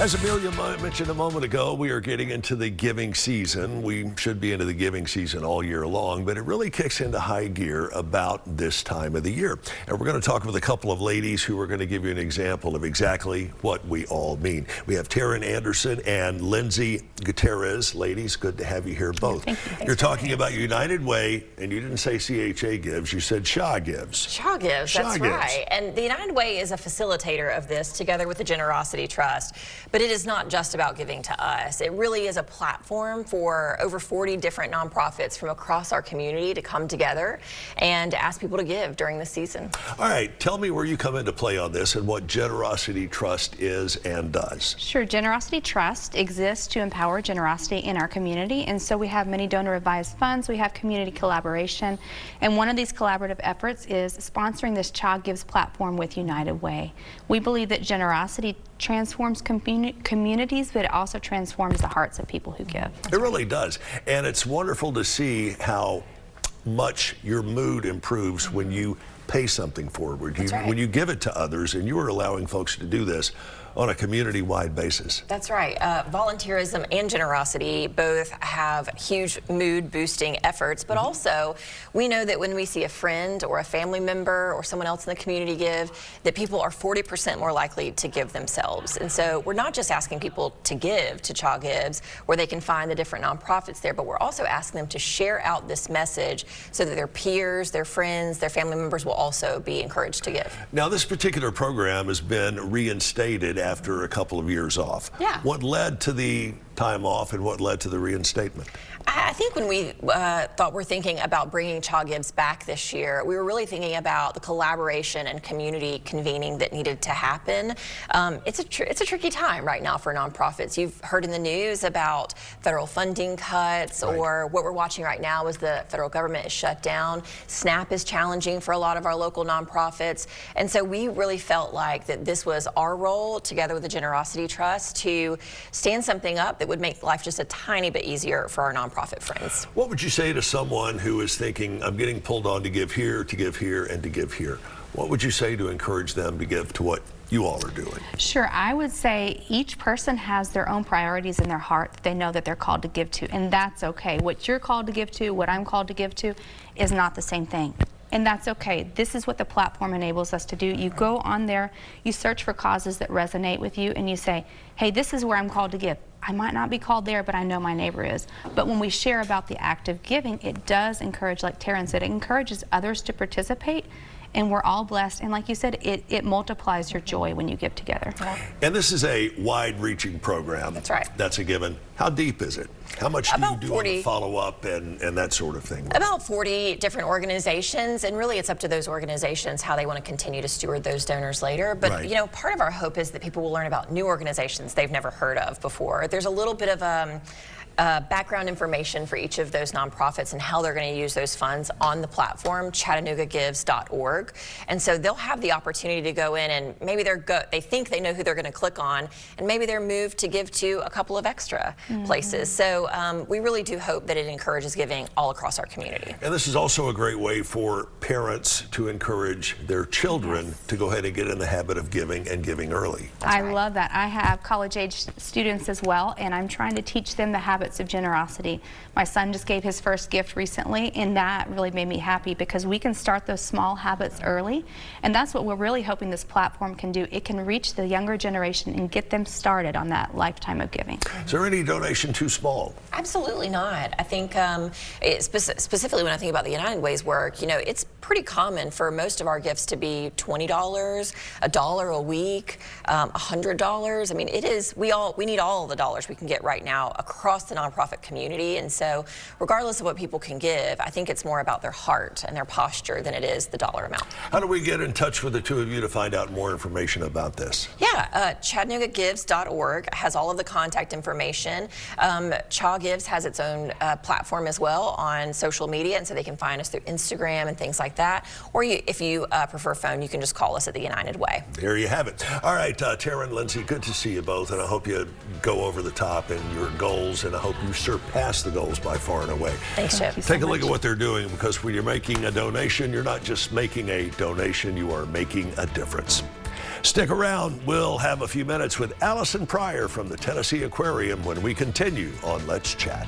As Amelia mentioned a moment ago, we are getting into the giving season. We should be into the giving season all year long, but it really kicks into high gear about this time of the year. And we're going to talk with a couple of ladies who are going to give you an example of exactly what we all mean. We have Terran Anderson and Lindsey Gutierrez. Ladies, good to have you here both. Thank you. You're talking about United Way, and you didn't say CHAGives, you said CHAGives. CHAGives, that's right. And the United Way is a facilitator of this together with the Generosity Trust. But it is not just about giving to us. It really is a platform for over 40 different nonprofits from across our community to come together and ask people to give during the season. All right, tell me where you come into play on this and what Generosity Trust is and does. Sure, Generosity Trust exists to empower generosity in our community, and so we have many donor-advised funds, we have community collaboration, and one of these collaborative efforts is sponsoring this CHAGives platform with United Way. We believe that generosity transforms communities, but it also transforms the hearts of people who give. It really does. And it's wonderful to see how much your mood improves when you pay something forward. When you give it to others, and you are allowing folks to do this on a community-wide basis. That's right. Volunteerism and generosity both have huge mood-boosting efforts, but also we know that when we see a friend or a family member or someone else in the community give, that people are 40% more likely to give themselves. And so we're not just asking people to give to CHAGives, where they can find the different nonprofits there, but we're also asking them to share out this message so that their peers, their friends, their family members will also be encouraged to give. Now, this particular program has been reinstated after a couple of years off. Yeah. What led to the time off and what led to the reinstatement? I think when we we're thinking about bringing CHAGives back this year, we were really thinking about the collaboration and community convening that needed to happen. It's a tricky time right now for nonprofits. You've heard in the news about federal funding cuts, right, or what we're watching right now is the federal government is shut down. SNAP is challenging for a lot of our local nonprofits. And so we really felt like that this was our role, together with the Generosity Trust, to stand something up that would make life just a tiny bit easier for our nonprofit friends. What would you say to someone who is thinking, I'm getting pulled on to give here, and to give here? What would you say to encourage them to give to what you all are doing? Sure, I would say each person has their own priorities in their heart that they know that they're called to give to, and that's okay. What you're called to give to, what I'm called to give to, is not the same thing. And that's okay. This is what the platform enables us to do. You go on there, you search for causes that resonate with you, and you say, hey, this is where I'm called to give. I might not be called there, but I know my neighbor is. But when we share about the act of giving, it does encourage, like Terran said, it encourages others to participate, and we're all blessed. And like you said, it multiplies your joy when you give together. Yeah. And this is a wide-reaching program. That's right. That's a given. How deep is it? How much do you do 40. on the follow-up and that sort of thing? About 40 different organizations, and really it's up to those organizations how they want to continue to steward those donors later. But right, you know, part of our hope is that people will learn about new organizations they've never heard of before. There's a little bit of background information for each of those nonprofits and how they're going to use those funds on the platform, ChattanoogaGives.org. And so they'll have the opportunity to go in, and maybe they think they know who they're going to click on, and maybe they're moved to give to a couple of extra places. So we really do hope that it encourages giving all across our community. And this is also a great way for parents to encourage their children to go ahead and get in the habit of giving and giving early. I love that. I have college-age students as well, and I'm trying to teach them the habits of generosity. My son just gave his first gift recently, and that really made me happy because we can start those small habits early, and that's what we're really hoping this platform can do. It can reach the younger generation and get them started on that lifetime of giving. Is there any donation too small? Absolutely not. I think specifically when I think about the United Way's work, you know, it's pretty common for most of our gifts to be $20, $1 a week, $100. I mean, it is, we need all the dollars we can get right now across the nonprofit community. And so regardless of what people can give, I think it's more about their heart and their posture than it is the dollar amount. How do we get in touch with the two of you to find out more information about this? Yeah, ChattanoogaGives.org has all of the contact information. CHAGives has its own platform as well on social media, and so they can find us through Instagram and things like that. Or if you prefer phone, you can just call us at the United Way. There you have it. All right, Terran and Lindsey, good to see you both, and I hope you go over the top in your goals, and I hope you surpass the goals by far and away. Thanks, Chip. Take a look at what they're doing, because when you're making a donation, you're not just making a donation, you are making a difference. Stick around. We'll have a few minutes with Allison Pryor from the Tennessee Aquarium when we continue on Let's Chat.